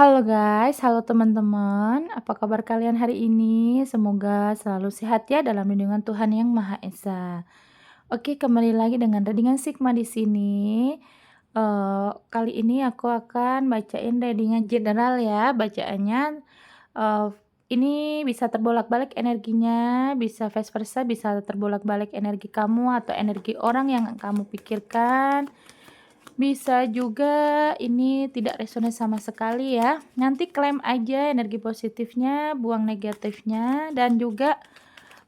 Halo guys, halo teman-teman. Apa kabar kalian hari ini? Semoga selalu sehat ya dalam lindungan Tuhan Yang Maha Esa. Oke, kembali lagi dengan readingan Sigma di sini. Kali ini aku akan bacain readingan general ya. Bacaannya eh, ini bisa terbolak-balik energinya, bisa vice versa, bisa terbolak-balik energi kamu atau energi orang yang kamu pikirkan. Bisa juga ini tidak resonans sama sekali ya. Nanti klaim aja energi positifnya, buang negatifnya, dan juga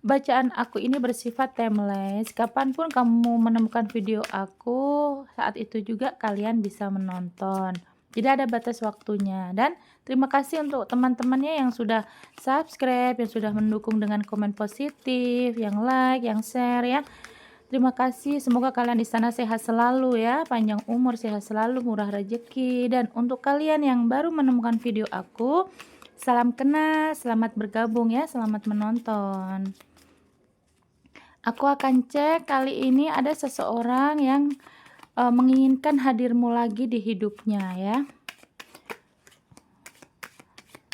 bacaan aku ini bersifat timeless. Kapanpun kamu menemukan video aku, saat itu juga kalian bisa menonton. Jadi ada batas waktunya. Dan terima kasih untuk teman-temannya yang sudah subscribe, yang sudah mendukung dengan komen positif, yang like, yang share ya. Terima kasih, semoga kalian di sana sehat selalu ya, panjang umur, sehat selalu, murah rezeki. Dan untuk kalian yang baru menemukan video aku, salam kenal, selamat bergabung ya, selamat menonton. Aku akan cek kali ini ada seseorang yang menginginkan hadirmu lagi di hidupnya ya.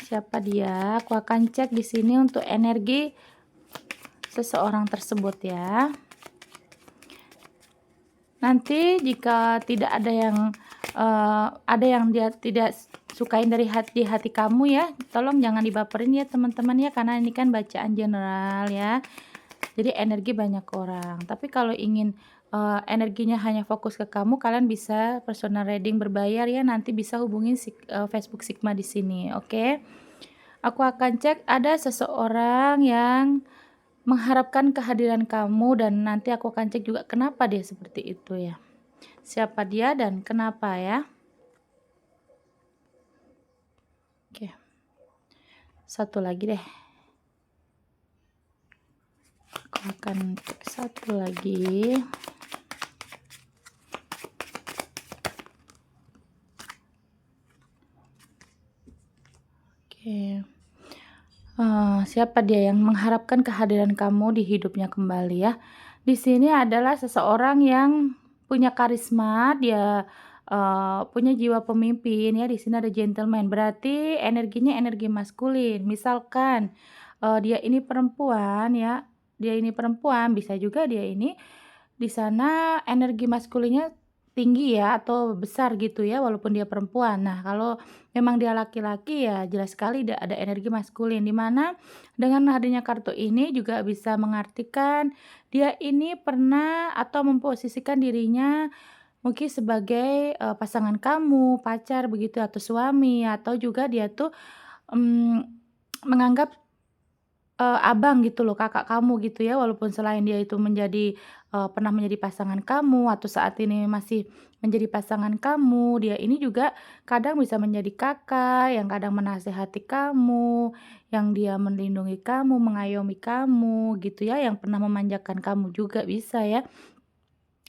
Siapa dia? Aku akan cek di sini untuk energi seseorang tersebut ya. Nanti jika tidak ada yang dia tidak sukain dari hati kamu ya, tolong jangan dibaperin ya teman-teman ya, karena ini kan bacaan general ya. Jadi energi banyak orang. Tapi kalau ingin energinya hanya fokus ke kamu, kalian bisa personal reading berbayar ya. Nanti bisa hubungin Facebook Sigma di sini, oke? Aku akan cek ada seseorang yang mengharapkan kehadiran kamu, dan nanti aku akan cek juga kenapa dia seperti itu ya. Siapa dia dan kenapa ya. Oke. Satu lagi deh. Aku akan cek satu lagi. Oke. Siapa dia yang mengharapkan kehadiran kamu di hidupnya kembali ya. Di sini adalah seseorang yang punya karisma, dia punya jiwa pemimpin ya. Di sini ada gentleman, berarti energinya energi maskulin. Misalkan dia ini perempuan ya, dia ini perempuan, bisa juga dia ini di sana energi maskulinnya tinggi ya atau besar gitu ya walaupun dia perempuan. Nah, kalau memang dia laki-laki ya jelas sekali ada energi maskulin, di mana dengan hadirnya kartu ini juga bisa mengartikan dia ini pernah atau memposisikan dirinya mungkin sebagai pasangan kamu, pacar begitu atau suami, atau juga dia tuh mmm, menganggap abang gitu loh, kakak kamu gitu ya, walaupun selain dia itu pernah menjadi pasangan kamu atau saat ini masih menjadi pasangan kamu, dia ini juga kadang bisa menjadi kakak yang kadang menasehati kamu, yang dia melindungi kamu, mengayomi kamu gitu ya, yang pernah memanjakan kamu juga bisa ya.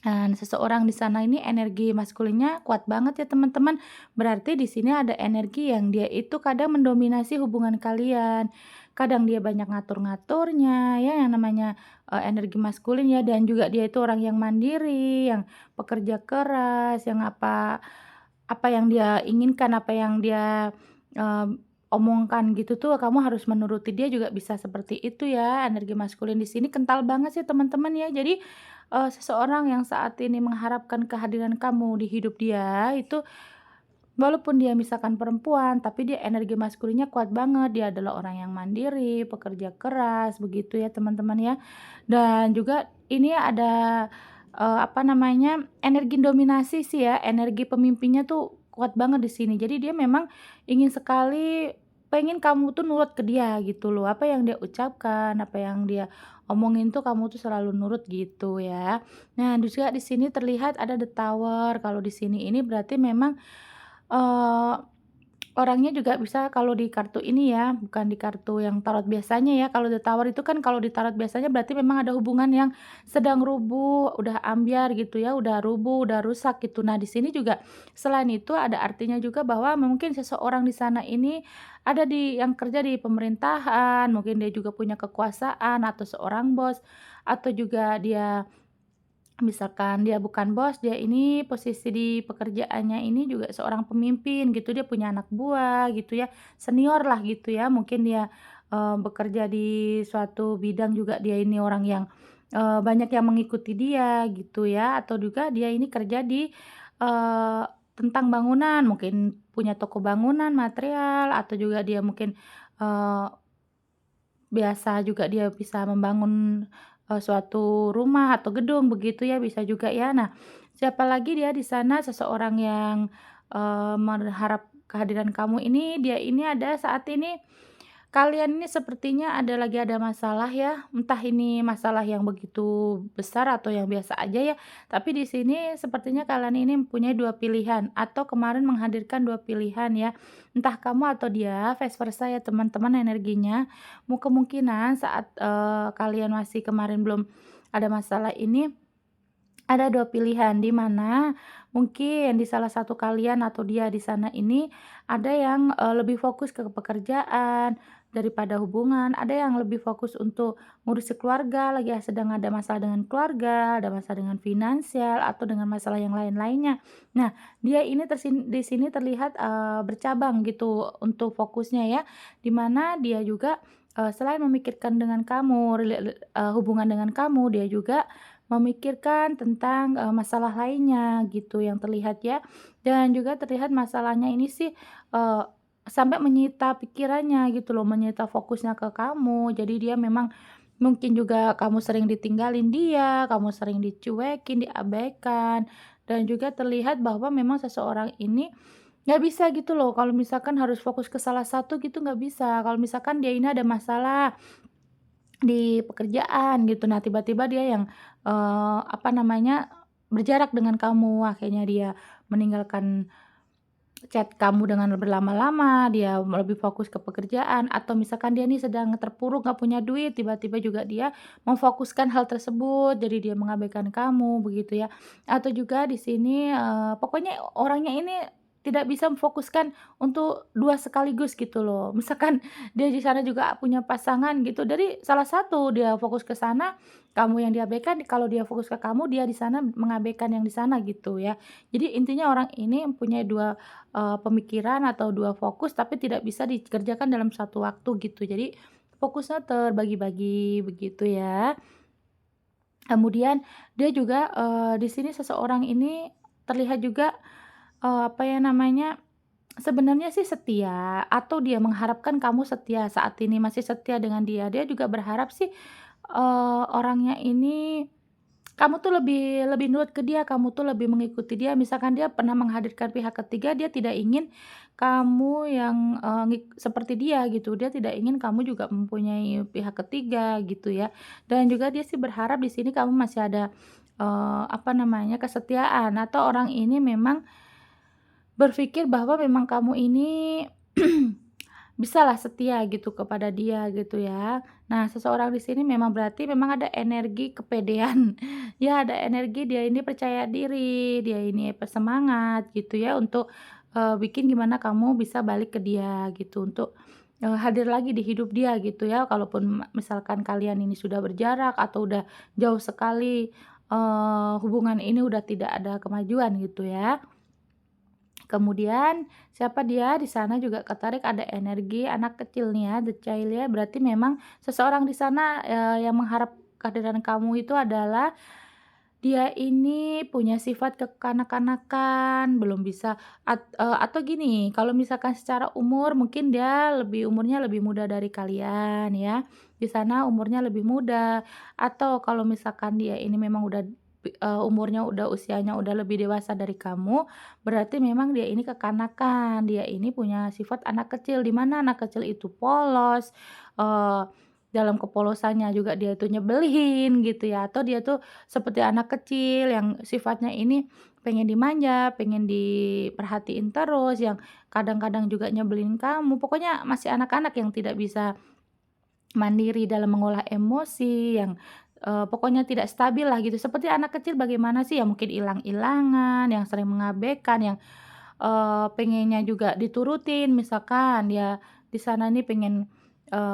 Dan seseorang di sana ini energi maskulinnya kuat banget ya teman-teman. Berarti di sini ada energi yang dia itu kadang mendominasi hubungan kalian. Kadang dia banyak ngatur-ngaturnya ya, yang namanya energi maskulin ya, dan juga dia itu orang yang mandiri, yang pekerja keras, yang apa yang dia inginkan, apa yang dia eh, omongkan gitu tuh kamu harus menuruti dia, juga bisa seperti itu ya. Energi maskulin di sini kental banget sih teman-teman ya. Jadi seseorang yang saat ini mengharapkan kehadiran kamu di hidup dia itu, walaupun dia misalkan perempuan, tapi dia energi maskulinnya kuat banget. Dia adalah orang yang mandiri, pekerja keras, begitu ya teman-teman ya. Dan juga ini ada apa namanya, energi dominasi sih ya, energi pemimpinnya tuh kuat banget di sini. Jadi dia memang ingin sekali pengen kamu tuh nurut ke dia gitu loh. Apa yang dia ucapkan, apa yang dia omongin tuh kamu tuh selalu nurut gitu ya. Nah, juga di sini terlihat ada the tower. Kalau di sini ini berarti memang Eee, orangnya juga bisa kalau di kartu ini ya, bukan di kartu yang tarot biasanya ya. Kalau The Tower itu kan kalau di tarot biasanya berarti memang ada hubungan yang sedang rubuh, udah ambyar gitu ya, udah rubuh, udah rusak gitu. Nah, di sini juga selain itu ada artinya juga bahwa mungkin seseorang di sana ini ada yang kerja di pemerintahan, mungkin dia juga punya kekuasaan atau seorang bos, atau juga dia Misalkan dia bukan bos, dia ini posisi di pekerjaannya ini juga seorang pemimpin gitu, dia punya anak buah gitu ya, senior lah gitu ya. Mungkin dia, bekerja di suatu bidang juga dia ini orang yang, banyak yang mengikuti dia gitu ya, atau juga dia ini kerja di, eee, tentang bangunan, mungkin punya toko bangunan, material, atau juga dia mungkin, eee biasa juga dia bisa membangun, suatu rumah atau gedung begitu ya, bisa juga ya. Nah, siapa lagi dia di sana seseorang yang, berharap kehadiran kamu ini, dia ini ada saat ini kalian ini sepertinya ada masalah ya, entah ini masalah yang begitu besar atau yang biasa aja ya, tapi di sini sepertinya kalian ini mempunyai 2 pilihan atau kemarin menghadirkan 2 pilihan ya. Entah kamu atau dia, vice versa ya teman-teman energinya. Kemungkinan saat, kalian masih kemarin belum ada masalah ini, ada 2 pilihan, di mana mungkin di salah satu kalian atau dia di sana ini ada yang, lebih fokus ke pekerjaan daripada hubungan, ada yang lebih fokus untuk ngurusi keluarga, lagi sedang ada masalah dengan keluarga, ada masalah dengan finansial, atau dengan masalah yang lain-lainnya. Nah, dia ini di sini terlihat, bercabang gitu untuk fokusnya ya, di mana dia juga, selain memikirkan dengan kamu, hubungan dengan kamu, dia juga memikirkan tentang, masalah lainnya gitu yang terlihat ya, dan juga terlihat masalahnya ini sih, eee, sampai menyita pikirannya gitu loh, menyita fokusnya ke kamu. Jadi dia memang mungkin juga kamu sering ditinggalin dia, kamu sering dicuekin, diabaikan, dan juga terlihat bahwa memang seseorang ini nggak bisa gitu loh kalau misalkan harus fokus ke salah satu gitu nggak bisa. Kalau misalkan dia ini ada masalah di pekerjaan gitu. Nah, tiba-tiba dia yang, apa namanya, berjarak dengan kamu, akhirnya dia meninggalkan chat kamu dengan berlama-lama, dia lebih fokus ke pekerjaan, atau misalkan dia nih sedang terpuruk nggak punya duit, tiba-tiba juga dia memfokuskan hal tersebut, jadi dia mengabaikan kamu, begitu ya. Atau juga di sini, pokoknya orangnya ini tidak bisa memfokuskan untuk 2 sekaligus gitu loh. Misalkan dia di sana juga punya pasangan gitu, dari salah satu dia fokus ke sana, kamu yang diabaikan, kalau dia fokus ke kamu, dia di sana mengabaikan yang di sana gitu ya. Jadi intinya orang ini mempunyai 2 pemikiran atau 2 fokus, tapi tidak bisa dikerjakan dalam satu waktu gitu. Jadi fokusnya terbagi-bagi begitu ya. Kemudian dia juga, di sini seseorang ini terlihat juga, apa ya namanya, sebenarnya sih setia atau dia mengharapkan kamu setia saat ini, masih setia dengan dia. Dia juga berharap sih, orangnya ini kamu tuh lebih lebih nurut ke dia, kamu tuh lebih mengikuti dia, misalkan dia pernah menghadirkan pihak ketiga, dia tidak ingin kamu yang, seperti dia gitu, dia tidak ingin kamu juga mempunyai pihak ketiga gitu ya. Dan juga dia sih berharap di sini kamu masih ada, apa namanya, kesetiaan atau orang ini memang berpikir bahwa memang kamu ini bisalah setia gitu kepada dia gitu ya. Nah, seseorang di sini memang berarti memang ada energi kepedean. Ya, ada energi dia ini percaya diri, dia ini bersemangat gitu ya untuk, bikin gimana kamu bisa balik ke dia gitu, untuk, hadir lagi di hidup dia gitu ya. Kalaupun misalkan kalian ini sudah berjarak atau udah jauh sekali, hubungan ini udah tidak ada kemajuan gitu ya. Kemudian siapa dia, di sana juga ketarik ada energi anak kecil nih ya, the child ya, berarti memang seseorang di sana, yang mengharap kehadiran kamu itu adalah dia ini punya sifat kekanak-kanakan, belum bisa atau gini, kalau misalkan secara umur mungkin dia umurnya lebih muda dari kalian ya, di sana umurnya lebih muda, atau kalau misalkan dia ini memang udah umurnya usianya udah lebih dewasa dari kamu, berarti memang dia ini kekanakan, dia ini punya sifat anak kecil, di mana anak kecil itu polos, eee, dalam kepolosannya juga dia itu nyebelin gitu ya, atau dia tuh seperti anak kecil yang sifatnya ini pengen dimanja, pengen diperhatiin terus, yang kadang-kadang juga nyebelin kamu, pokoknya masih anak-anak yang tidak bisa mandiri dalam mengolah emosi, yang, pokoknya tidak stabil lah gitu. Seperti anak kecil bagaimana sih, yang mungkin hilang-hilangan, yang sering mengabaikan, yang, pengennya juga diturutin, misalkan dia di sana nih pengen,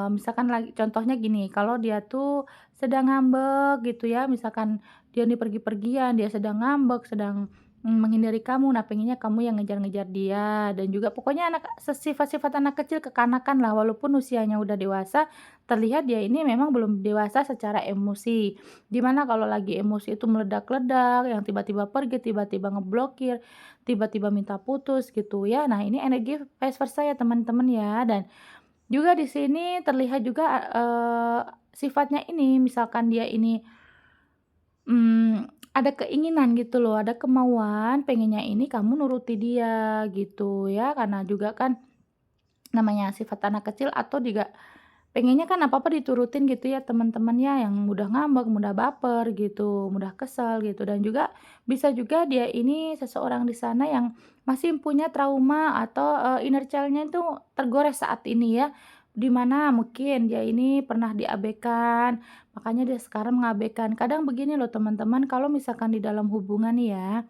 misalkan lagi contohnya gini, kalau dia tuh sedang ngambek gitu ya, misalkan dia nih pergi-pergian, dia sedang ngambek, sedang, menghindari kamu. Nah, pengennya kamu yang ngejar-ngejar dia dan juga pokoknya sifat-sifat anak kecil kekanakan lah, walaupun usianya udah dewasa, terlihat dia ini memang belum dewasa secara emosi. Dimana kalau lagi emosi itu meledak-ledak, yang tiba-tiba pergi, tiba-tiba ngeblokir, tiba-tiba minta putus gitu ya. Nah, ini energi vice versa ya teman-teman ya, dan juga di sini terlihat juga, sifatnya ini, misalkan dia ini, ada keinginan gitu loh, ada kemauan, pengennya ini kamu nuruti dia gitu ya, karena juga kan namanya sifat anak kecil atau juga pengennya kan apa-apa diturutin gitu ya teman-teman ya, yang mudah ngambek, mudah baper gitu, mudah kesal gitu, dan juga bisa juga dia ini seseorang di sana yang masih punya trauma atau, inner child-nya itu tergores saat ini ya, di mana mungkin dia ini pernah diabaikan, makanya dia sekarang mengabaikan. Kadang begini loh teman-teman, kalau misalkan di dalam hubungan nih ya,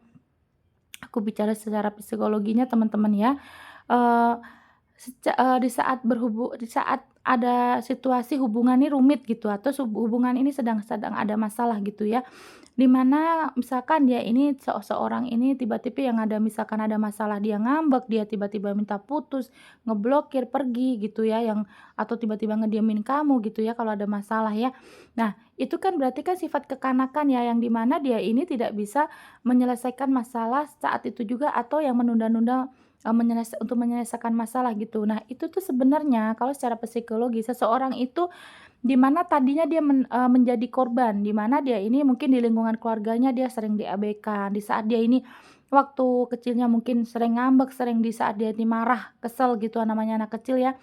aku bicara secara psikologinya teman-teman ya, eee di saat ada situasi hubungan ini rumit gitu atau hubungan ini sedang sedang ada masalah gitu ya, di mana misalkan dia ini seorang ini tiba-tiba yang ada misalkan ada masalah dia ngambek, dia tiba-tiba minta putus, ngeblokir, pergi gitu ya, yang atau tiba-tiba ngediemin kamu gitu ya kalau ada masalah ya. Nah, itu kan berarti kan sifat kekanakan ya, yang di mana dia ini tidak bisa menyelesaikan masalah saat itu juga atau yang menunda-nunda untuk menyelesaikan masalah gitu. Nah, itu tuh sebenarnya kalau secara psikologi seseorang itu di mana tadinya dia menjadi korban, di mana dia ini mungkin di lingkungan keluarganya dia sering diabaikan, di saat dia ini waktu kecilnya mungkin sering ngambek, sering di saat dia ini marah, kesel gitu namanya anak kecil ya,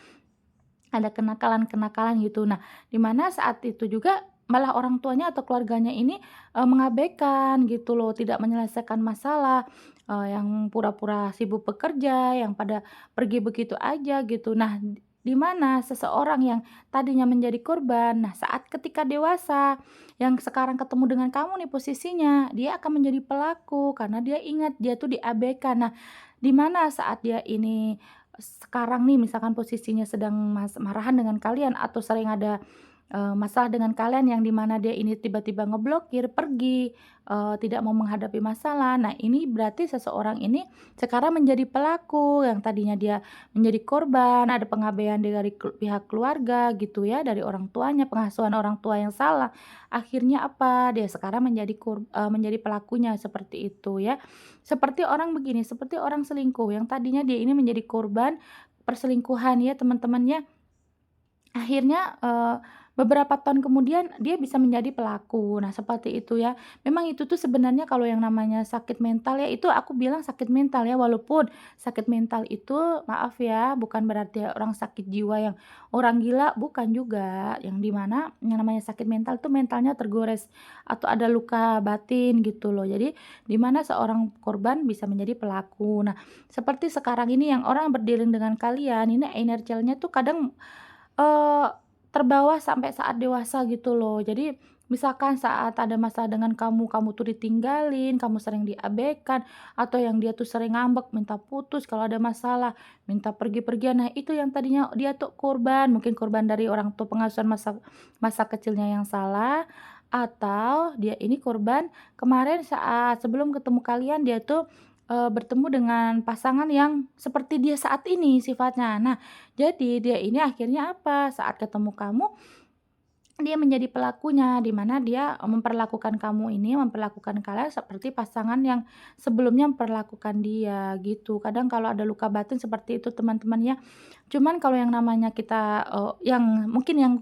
ada kenakalan-kenakalan gitu. Nah, di mana saat itu juga malah orang tuanya atau keluarganya ini, mengabaikan gitu loh, tidak menyelesaikan masalah, yang pura-pura sibuk bekerja, yang pada pergi begitu aja gitu. Nah, di mana seseorang yang tadinya menjadi korban, nah saat ketika dewasa, yang sekarang ketemu dengan kamu nih posisinya, dia akan menjadi pelaku karena dia ingat dia tuh diabaikan. Nah, di mana saat dia ini sekarang nih misalkan posisinya sedang marahan dengan kalian atau sering ada, masalah dengan kalian yang di mana dia ini tiba-tiba ngeblokir, pergi, tidak mau menghadapi masalah. Nah, ini berarti seseorang ini sekarang menjadi pelaku, yang tadinya dia menjadi korban, ada pengabaian dari pihak keluarga gitu ya, dari orang tuanya, pengasuhan orang tua yang salah. Akhirnya apa, dia sekarang menjadi pelakunya, seperti itu ya. Seperti orang begini, seperti orang selingkuh yang tadinya dia ini menjadi korban perselingkuhan ya teman-teman ya. Akhirnya, beberapa tahun kemudian dia bisa menjadi pelaku. Nah, seperti itu ya. Memang itu tuh sebenarnya kalau yang namanya sakit mental ya, itu aku bilang sakit mental ya, walaupun sakit mental itu maaf ya, bukan berarti orang sakit jiwa yang orang gila, bukan juga. Yang di mana yang namanya sakit mental tuh mentalnya tergores atau ada luka batin gitu loh. Jadi, di mana seorang korban bisa menjadi pelaku. Nah, seperti sekarang ini yang orang berdiri dengan kalian, ini energinya tuh kadang Eee, terbawa sampai saat dewasa gitu loh. Jadi, misalkan saat ada masalah dengan kamu, kamu tuh ditinggalin, kamu sering diabaikan, atau yang dia tuh sering ngambek, minta putus kalau ada masalah, minta pergi-pergian. Nah, itu yang tadinya dia tuh korban, mungkin korban dari orang tua pengasuhan masa masa kecilnya yang salah, atau dia ini korban kemarin saat sebelum ketemu kalian dia tuh, bertemu dengan pasangan yang seperti dia saat ini sifatnya. Nah, jadi dia ini akhirnya apa, saat ketemu kamu, dia menjadi pelakunya, di mana dia memperlakukan kamu ini, memperlakukan kalian seperti pasangan yang sebelumnya memperlakukan dia, gitu. Kadang kalau ada luka batin seperti itu teman-teman ya. Cuman kalau yang namanya kita, yang mungkin yang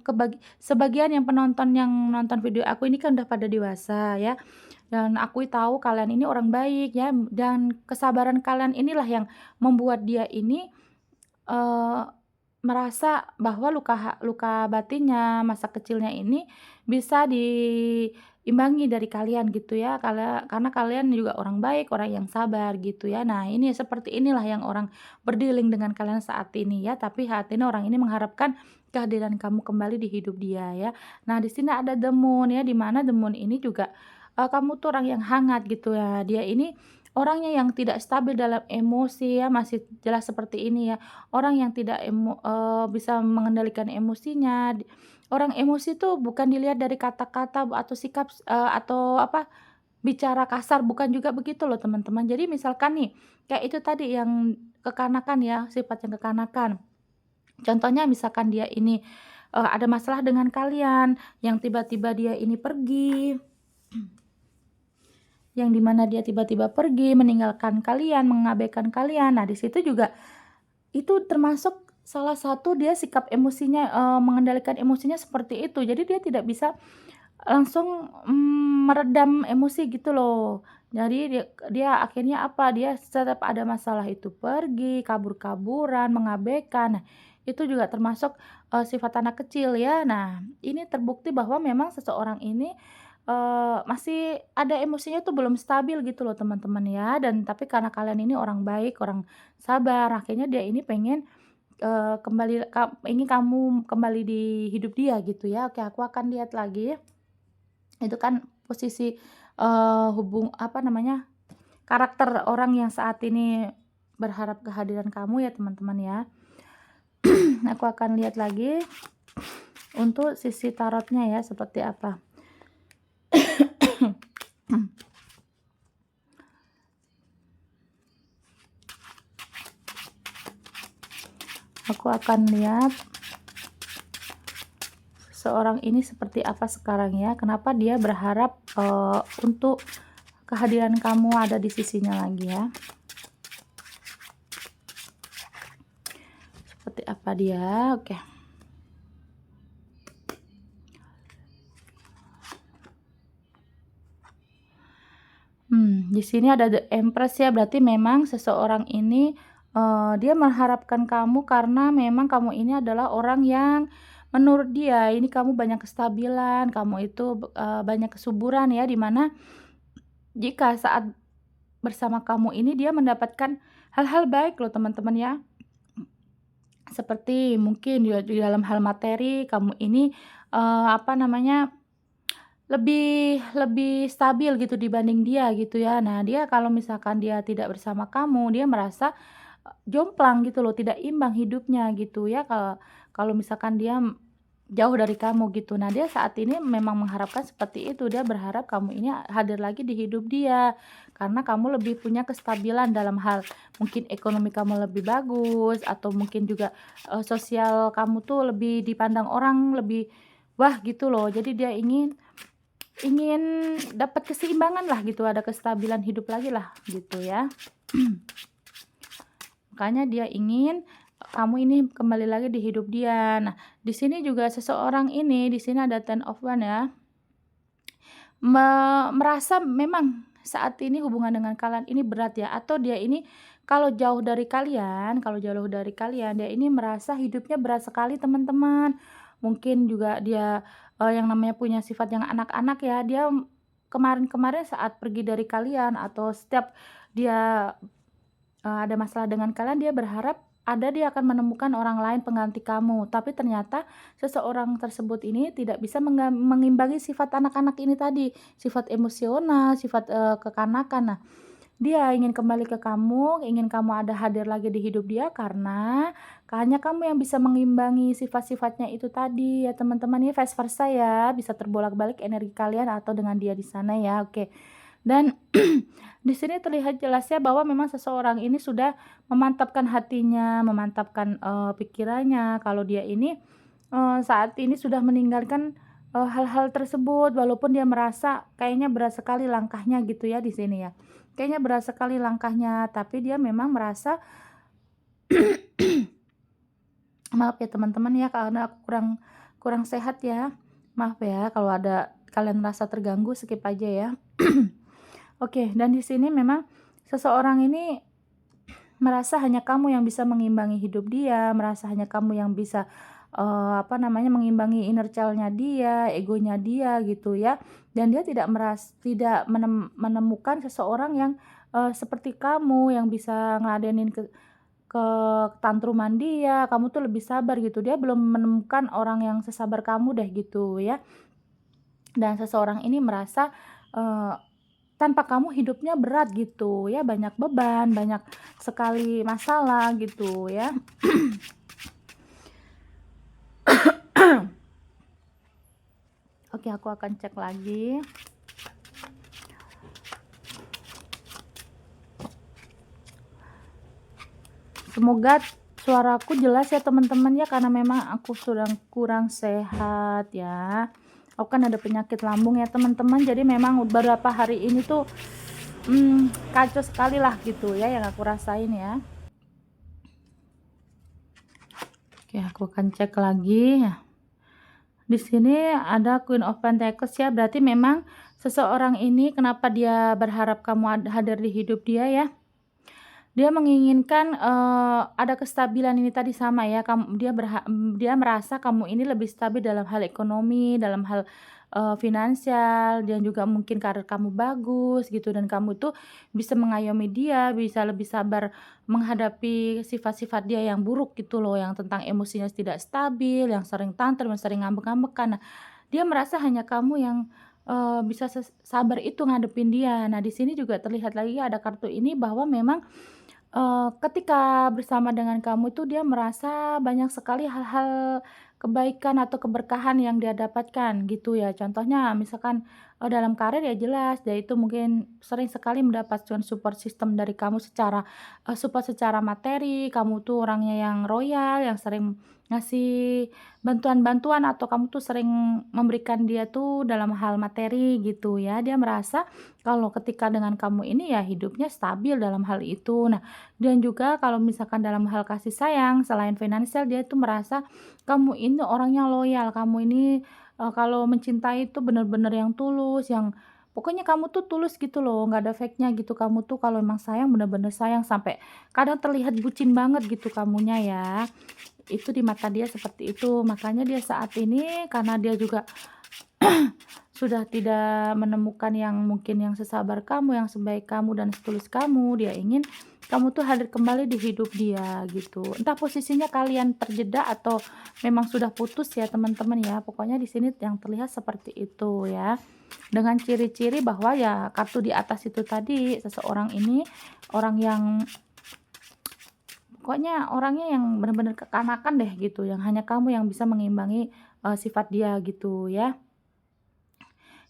sebagian yang penonton yang nonton video aku ini kan udah pada dewasa ya, dan aku tahu kalian ini orang baik ya, dan kesabaran kalian inilah yang membuat dia ini Eee, merasa bahwa luka batinnya, masa kecilnya ini bisa diimbangi dari kalian gitu ya, karena kalian juga orang baik, orang yang sabar gitu ya. Nah, ini seperti inilah yang orang berdealing dengan kalian saat ini ya, tapi saat ini orang ini mengharapkan kehadiran kamu kembali di hidup dia ya. Nah, di sini ada The Moon ya, di mana The Moon ini juga, kamu tuh orang yang hangat gitu ya. Dia ini orangnya yang tidak stabil dalam emosi ya, masih jelas seperti ini ya. Orang yang tidak bisa mengendalikan emosinya. Orang emosi tuh bukan dilihat dari kata-kata atau sikap, atau apa, bicara kasar, bukan juga begitu loh teman-teman. Jadi misalkan nih, kayak itu tadi yang kekanakan ya, sifat yang kekanakan. Contohnya misalkan dia ini, ada masalah dengan kalian, yang tiba-tiba dia ini pergi, yang di mana dia tiba-tiba pergi, meninggalkan kalian, mengabaikan kalian. Nah, di situ juga itu termasuk salah satu dia sikap emosinya, mengendalikan emosinya seperti itu. Jadi dia tidak bisa langsung, meredam emosi gitu loh. Jadi dia dia akhirnya apa, dia setiap ada masalah itu pergi, kabur-kaburan, mengabaikan. Nah, itu juga termasuk, sifat anak kecil ya. Nah, ini terbukti bahwa memang seseorang ini, masih ada emosinya tuh belum stabil gitu loh teman-teman ya. Dan tapi karena kalian ini orang baik, orang sabar, akhirnya dia ini pengen, ingin kamu kembali di hidup dia gitu ya. Oke, aku akan lihat lagi. Itu kan posisi, apa namanya, karakter orang yang saat ini berharap kehadiran kamu ya teman-teman ya. Aku akan lihat lagi untuk sisi tarotnya ya seperti apa. Aku akan lihat seorang ini seperti apa sekarang ya, kenapa dia berharap, untuk kehadiran kamu ada di sisinya lagi ya. Seperti apa dia, oke. Di sini ada The Empress ya, berarti memang seseorang ini, dia mengharapkan kamu karena memang kamu ini adalah orang yang menurut dia ini kamu banyak kestabilan, kamu itu, banyak kesuburan ya, di mana jika saat bersama kamu ini dia mendapatkan hal-hal baik loh teman-teman ya. Seperti mungkin di dalam hal materi kamu ini, apa namanya, lebih lebih stabil gitu dibanding dia gitu ya. Nah, dia kalau misalkan dia tidak bersama kamu, dia merasa, jomplang gitu loh, tidak imbang hidupnya gitu ya, kalau kalau misalkan dia jauh dari kamu gitu. Nah, dia saat ini memang mengharapkan seperti itu, dia berharap kamu ini hadir lagi di hidup dia, karena kamu lebih punya kestabilan dalam hal mungkin ekonomi kamu lebih bagus, atau mungkin juga, sosial kamu tuh lebih dipandang orang lebih, wah gitu loh. Jadi dia ingin ingin dapat keseimbangan lah gitu, ada kestabilan hidup lagi lah gitu ya. Makanya dia ingin kamu ini kembali lagi di hidup dia. Nah, di sini juga seseorang ini, di sini ada Ten of Wands ya, merasa memang saat ini hubungan dengan kalian ini berat ya, atau dia ini kalau jauh dari kalian, dia ini merasa hidupnya berat sekali teman-teman. Mungkin juga dia, yang namanya punya sifat yang anak-anak ya, dia kemarin-kemarin saat pergi dari kalian atau setiap dia, ada masalah dengan kalian, dia berharap dia akan menemukan orang lain pengganti kamu, tapi ternyata seseorang tersebut ini tidak bisa mengimbangi sifat anak-anak ini tadi, sifat emosional, sifat, kekanakan. Nah, dia ingin kembali ke kamu, ingin kamu ada hadir lagi di hidup dia karena hanya kamu yang bisa mengimbangi sifat-sifatnya itu tadi ya teman-teman, ya vice versa ya, bisa terbolak-balik energi kalian atau dengan dia di sana ya, oke. Dan di sini terlihat jelas ya bahwa memang seseorang ini sudah memantapkan hatinya, memantapkan, pikirannya kalau dia ini, saat ini sudah meninggalkan, hal-hal tersebut walaupun dia merasa kayaknya berat sekali langkahnya gitu ya di sini ya. Kayaknya berat sekali langkahnya, tapi dia memang merasa maaf ya teman-teman ya karena aku kurang kurang sehat ya. Maaf ya kalau ada kalian merasa terganggu, skip aja ya. Oke, dan di sini memang seseorang ini merasa hanya kamu yang bisa mengimbangi hidup dia, merasa hanya kamu yang bisa, apa namanya, mengimbangi inner child-nya dia, egonya dia gitu ya. Dan dia tidak menemukan seseorang yang, seperti kamu yang bisa ngeladenin ketantruman dia, kamu tuh lebih sabar gitu. Dia belum menemukan orang yang sesabar kamu deh gitu ya. Dan seseorang ini merasa, eee tanpa kamu hidupnya berat gitu ya, banyak beban, banyak sekali masalah gitu ya. Oke, aku akan cek lagi. Semoga suaraku jelas ya teman-teman ya, karena memang aku sedang kurang sehat ya. Aku kan ada penyakit lambung ya teman-teman, jadi memang beberapa hari ini tuh kacau sekali lah gitu ya yang aku rasain ya. Oke, aku akan cek lagi ya. Di sini ada Queen of Pentacles ya, berarti memang seseorang ini kenapa dia berharap kamu hadir di hidup dia ya. Dia menginginkan, ada kestabilan ini tadi sama ya, dia merasa kamu ini lebih stabil dalam hal ekonomi, dalam hal, finansial, dan juga mungkin karir kamu bagus gitu, dan kamu tuh bisa mengayomi dia, bisa lebih sabar menghadapi sifat-sifat dia yang buruk gitu loh, yang tentang emosinya tidak stabil, yang sering tantrum, yang sering ngambek-ngambekan. Nah, dia merasa hanya kamu yang, bisa sabar itu ngadepin dia. Nah, di sini juga terlihat lagi ada kartu ini bahwa memang ketika bersama dengan kamu itu dia merasa banyak sekali hal-hal kebaikan atau keberkahan yang dia dapatkan gitu ya. Contohnya misalkan, dalam karir ya jelas dia itu mungkin sering sekali mendapatkan support system dari kamu secara, support secara materi, kamu tuh orangnya yang royal, yang sering ngasih bantuan-bantuan atau kamu tuh sering memberikan dia tuh dalam hal materi gitu ya. Dia merasa kalau ketika dengan kamu ini ya hidupnya stabil dalam hal itu. Nah, dan juga kalau misalkan dalam hal kasih sayang, selain finansial, dia itu merasa kamu ini orangnya loyal, kamu ini, kalau mencintai itu benar-benar yang tulus, yang pokoknya kamu tuh tulus gitu loh, nggak ada fake-nya gitu. Kamu tuh kalau emang sayang, benar-benar sayang, sampai kadang terlihat bucin banget gitu kamunya ya. Itu di mata dia seperti itu. Makanya dia saat ini karena dia juga sudah tidak menemukan yang mungkin yang sesabar kamu, yang sebaik kamu dan setulus kamu, dia ingin kamu tuh hadir kembali di hidup dia gitu. Entah posisinya kalian terjeda atau memang sudah putus ya teman-teman ya. Pokoknya di sini yang terlihat seperti itu ya. Dengan ciri-ciri bahwa ya kartu di atas itu tadi, seseorang ini orang yang pokoknya orangnya yang benar-benar kekanakan deh gitu, yang hanya kamu yang bisa mengimbangi sifat dia gitu ya.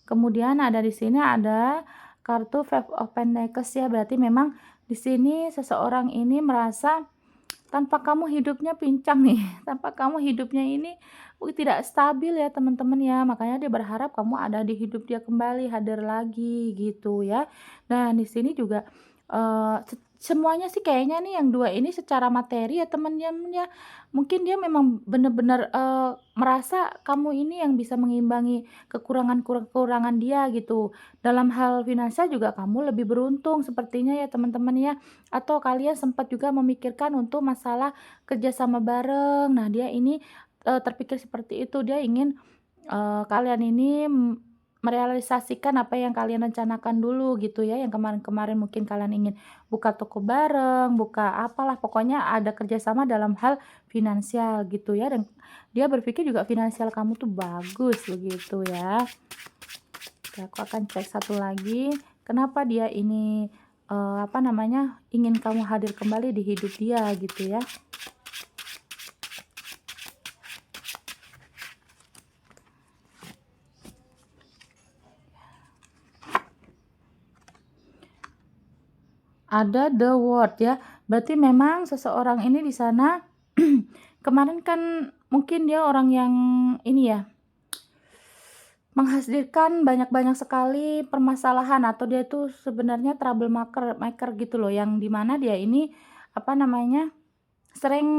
Kemudian ada di sini ada kartu Five of Pentacles ya, berarti memang di sini seseorang ini merasa tanpa kamu hidupnya pincang nih, tanpa kamu hidupnya ini tidak stabil ya teman-teman ya, makanya dia berharap kamu ada di hidup dia kembali, hadir lagi gitu ya. Dan di sini juga semuanya sih kayaknya nih yang dua ini secara materi ya teman-teman ya, mungkin dia memang benar-benar merasa kamu ini yang bisa mengimbangi kekurangan-kekurangan dia gitu. Dalam hal finansial juga kamu lebih beruntung sepertinya ya teman-teman ya, atau kalian sempat juga memikirkan untuk masalah kerjasama bareng. Nah, dia ini, terpikir seperti itu, dia ingin, kalian ini merealisasikan apa yang kalian rencanakan dulu gitu ya, yang kemarin-kemarin mungkin kalian ingin buka toko bareng, buka apalah, pokoknya ada kerjasama dalam hal finansial gitu ya, dan dia berpikir juga finansial kamu tuh bagus begitu ya. Oke, aku akan cek satu lagi, kenapa dia ini, apa namanya, ingin kamu hadir kembali di hidup dia gitu ya. Ada The World ya, berarti memang seseorang ini di sana kemarin kan mungkin dia orang yang ini ya, menghasilkan banyak-banyak sekali permasalahan atau dia tuh sebenarnya trouble maker gitu loh, yang di mana dia ini, apa namanya, sering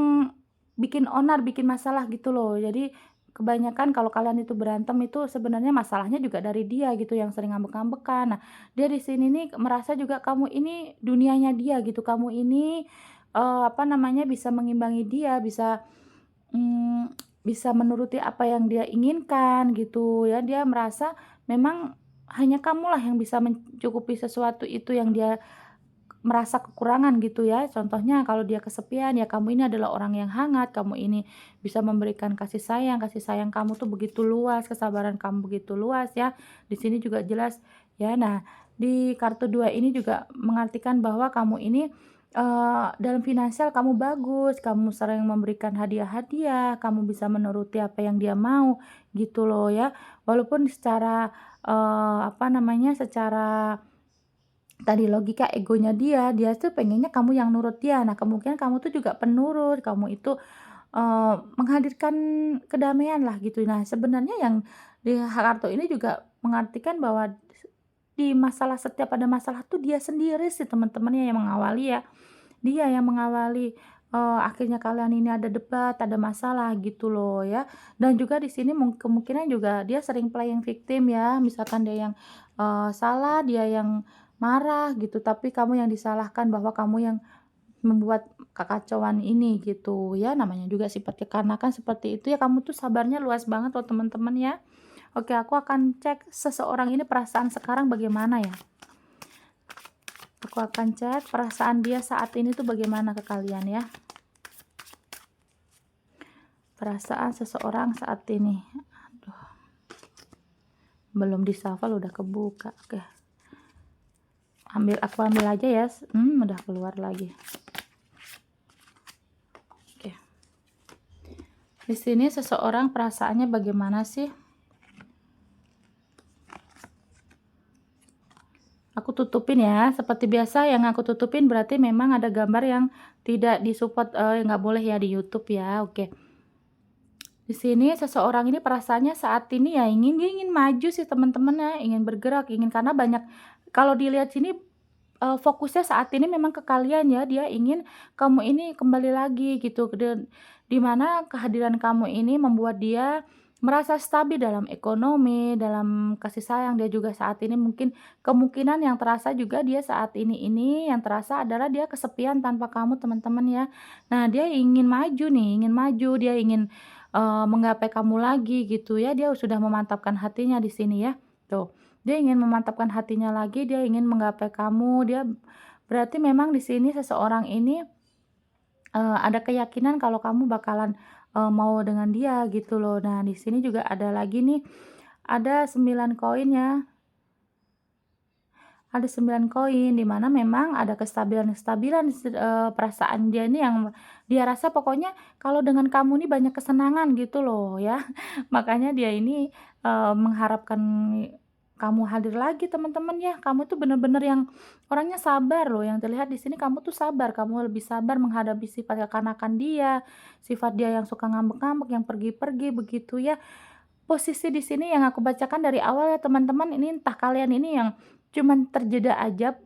bikin onar, bikin masalah gitu loh. Jadi kebanyakan kalau kalian itu berantem itu sebenarnya masalahnya juga dari dia gitu yang sering ngambek-ngambekan. Nah, dia di sini nih merasa juga kamu ini dunianya dia gitu. Kamu ini, apa namanya, bisa mengimbangi dia, mmm, bisa menuruti apa yang dia inginkan gitu ya. Dia merasa memang hanya kamulah yang bisa mencukupi sesuatu itu yang dia merasa kekurangan gitu ya. Contohnya kalau dia kesepian, ya kamu ini adalah orang yang hangat, kamu ini bisa memberikan kasih sayang kamu tuh begitu luas, kesabaran kamu begitu luas ya. Di sini juga jelas ya. Nah, di kartu 2 ini juga mengartikan bahwa kamu ini dalam finansial kamu bagus, kamu sering memberikan hadiah-hadiah, kamu bisa menuruti apa yang dia mau gitu loh ya. Walaupun secara apa namanya, secara tadi logika egonya dia tuh pengennya kamu yang nurut dia. Nah, kemungkinan kamu tuh juga penurut, kamu itu, menghadirkan kedamaian lah gitu. Nah, sebenarnya yang di kartu ini juga mengartikan bahwa di masalah setiap ada masalah tuh dia sendiri sih teman-temannya yang mengawali ya. Dia yang mengawali, akhirnya kalian ini ada debat, ada masalah gitu loh ya. Dan juga di sini kemungkinan juga dia sering playing victim ya, misalkan dia yang, salah, dia yang marah gitu, tapi kamu yang disalahkan bahwa kamu yang membuat kekacauan ini gitu ya, namanya juga sifat kekanakan seperti itu ya, kamu tuh sabarnya luas banget loh teman-teman ya. Oke, aku akan cek seseorang ini perasaan sekarang bagaimana ya. Aku akan cek perasaan dia saat ini tuh bagaimana ke kalian ya. Perasaan seseorang saat ini. Aduh, belum di-shuffle udah kebuka. Oke. Aku ambil aja ya. Udah keluar lagi. Oke. Di sini seseorang perasaannya bagaimana sih? Aku tutupin ya, seperti biasa yang aku tutupin berarti memang ada gambar yang tidak disupport, nggak boleh ya di YouTube ya, oke. Di sini seseorang ini perasaannya saat ini ya dia ingin maju sih teman-teman ya, ingin bergerak, ingin karena banyak kalau dilihat sini, fokusnya saat ini memang ke kalian ya, dia ingin kamu ini kembali lagi gitu dan di mana kehadiran kamu ini membuat dia merasa stabil dalam ekonomi, dalam kasih sayang. Dia juga saat ini mungkin kemungkinan yang terasa juga dia saat ini yang terasa adalah dia kesepian tanpa kamu teman-teman ya. Nah, dia ingin maju nih, ingin maju, dia ingin menggapai kamu lagi gitu ya, dia sudah memantapkan hatinya di sini ya, tuh. Dia ingin memantapkan hatinya lagi, dia ingin menggapai kamu, dia berarti memang di sini seseorang ini, ada keyakinan kalau kamu bakalan, mau dengan dia gitu loh. Nah, di sini juga ada lagi nih, ada 9 koin ya. Ada 9 koin, di mana memang ada kestabilan-kestabilan perasaan dia ini yang dia rasa pokoknya kalau dengan kamu nih banyak kesenangan gitu loh ya. Makanya dia ini, mengharapkan kamu hadir lagi teman-teman ya. Kamu tuh bener-bener yang orangnya sabar loh, yang terlihat di sini kamu tuh sabar, kamu lebih sabar menghadapi sifat kekanakan dia, sifat dia yang suka ngambek-ngambek, yang pergi-pergi begitu ya. Posisi di sini yang aku bacakan dari awal ya teman-teman, ini entah kalian ini yang cuman terjeda aja,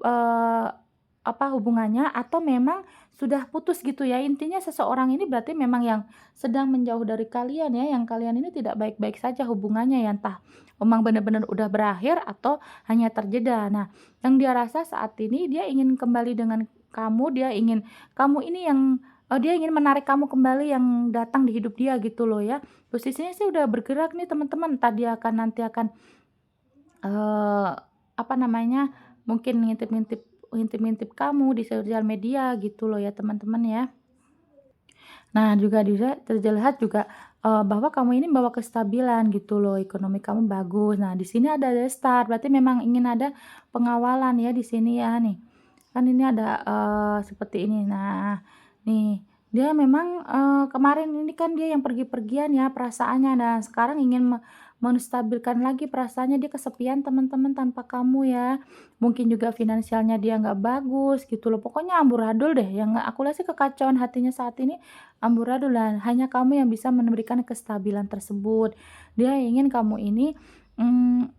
hubungannya atau memang sudah putus gitu ya. Intinya seseorang ini berarti memang yang sedang menjauh dari kalian ya, yang kalian ini tidak baik-baik saja hubungannya ya, entah memang benar-benar udah berakhir atau hanya terjeda. Nah, yang dia rasa saat ini dia ingin kembali dengan kamu, dia ingin kamu ini yang dia ingin menarik kamu kembali yang datang di hidup dia gitu loh ya. Posisinya sih udah bergerak nih teman-teman, entah dia akan nanti akan, eee, apa namanya, mungkin ngintip-ngintip kamu di sosial media gitu loh ya teman-teman ya. Nah juga terlihat juga, bahwa kamu ini bawa kestabilan gitu loh, ekonomi kamu bagus. Nah di sini ada restart, berarti memang ingin ada pengawalan ya di sini ya nih. Kan ini ada, seperti ini. Nah, nih, dia memang, kemarin ini kan dia yang pergi-pergian ya perasaannya. Nah, sekarang ingin menstabilkan lagi perasaannya, dia kesepian teman-teman tanpa kamu ya. Mungkin juga finansialnya dia nggak bagus gitu loh. Pokoknya amburadul deh, yang aku lihat sih kekacauan hatinya saat ini amburadul dan hanya kamu yang bisa memberikan kestabilan tersebut. Dia ingin kamu ini, mmm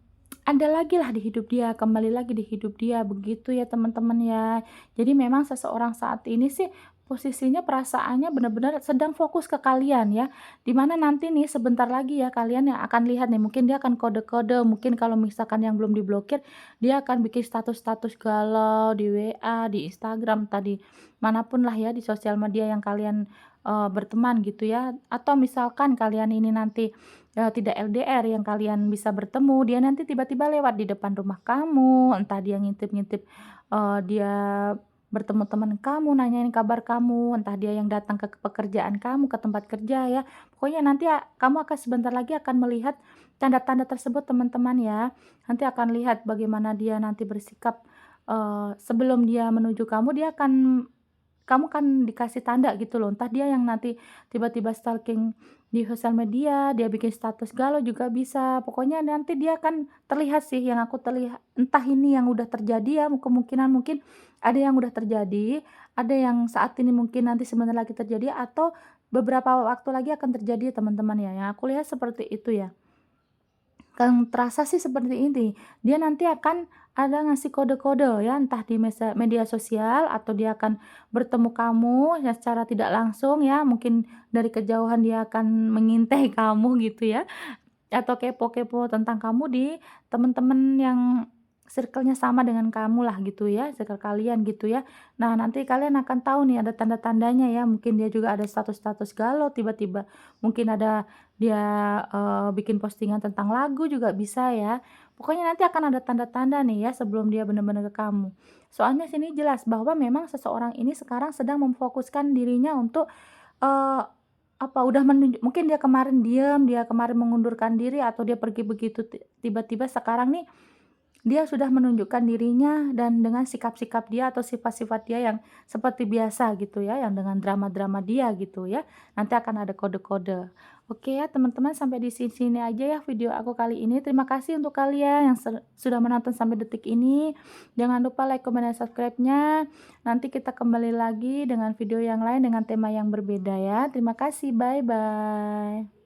ada lagi lah di hidup dia, kembali lagi di hidup dia, begitu ya teman-teman ya. Jadi memang seseorang saat ini sih posisinya perasaannya benar-benar sedang fokus ke kalian ya. Dimana nanti nih sebentar lagi ya kalian yang akan lihat nih, mungkin dia akan kode-kode, mungkin kalau misalkan yang belum diblokir, dia akan bikin status-status galau di WA, di Instagram, tadi manapun lah ya di sosial media yang kalian berteman gitu ya. Atau misalkan kalian ini nanti tidak LDR yang kalian bisa bertemu, dia nanti tiba-tiba lewat di depan rumah kamu, entah dia ngintip-ngintip, dia bertemu teman kamu, nanyain kabar kamu, entah dia yang datang ke pekerjaan kamu, ke tempat kerja ya. Pokoknya nanti kamu akan sebentar lagi akan melihat tanda-tanda tersebut teman-teman ya. Nanti akan lihat bagaimana dia nanti bersikap, sebelum dia menuju kamu, dia akan kamu kan dikasih tanda gitu loh, entah dia yang nanti tiba-tiba stalking di sosial media, dia bikin status galau juga bisa, pokoknya nanti dia akan terlihat sih yang aku terlihat entah ini yang udah terjadi ya, kemungkinan mungkin ada yang udah terjadi, ada yang saat ini mungkin nanti sebentar lagi terjadi, atau beberapa waktu lagi akan terjadi teman-teman ya, yang aku lihat seperti itu ya. Yang terasa sih seperti ini, dia nanti akan ada ngasih kode-kode ya, entah di media sosial atau dia akan bertemu kamu ya secara tidak langsung ya, mungkin dari kejauhan dia akan mengintai kamu gitu ya, atau kepo-kepo tentang kamu di temen-temen yang circle-nya sama dengan kamu lah gitu ya, circle kalian gitu ya. Nah, nanti kalian akan tahu nih ada tanda-tandanya ya, mungkin dia juga ada status-status galau tiba-tiba, mungkin ada dia, bikin postingan tentang lagu juga bisa ya. Pokoknya nanti akan ada tanda-tanda nih ya sebelum dia benar-benar ke kamu. Soalnya sini jelas bahwa memang seseorang ini sekarang sedang memfokuskan dirinya untuk, eee apa, udah mungkin dia kemarin diam, dia kemarin mengundurkan diri atau dia pergi begitu tiba-tiba sekarang nih, dia sudah menunjukkan dirinya dan dengan sikap-sikap dia atau sifat-sifat dia yang seperti biasa gitu ya, yang dengan drama-drama dia gitu ya. Nanti akan ada kode-kode. Oke ya teman-teman sampai di sini aja ya video aku kali ini. Terima kasih untuk kalian yang sudah menonton sampai detik ini. Jangan lupa like, comment, dan subscribe-nya. Nanti kita kembali lagi dengan video yang lain dengan tema yang berbeda ya. Terima kasih, bye-bye.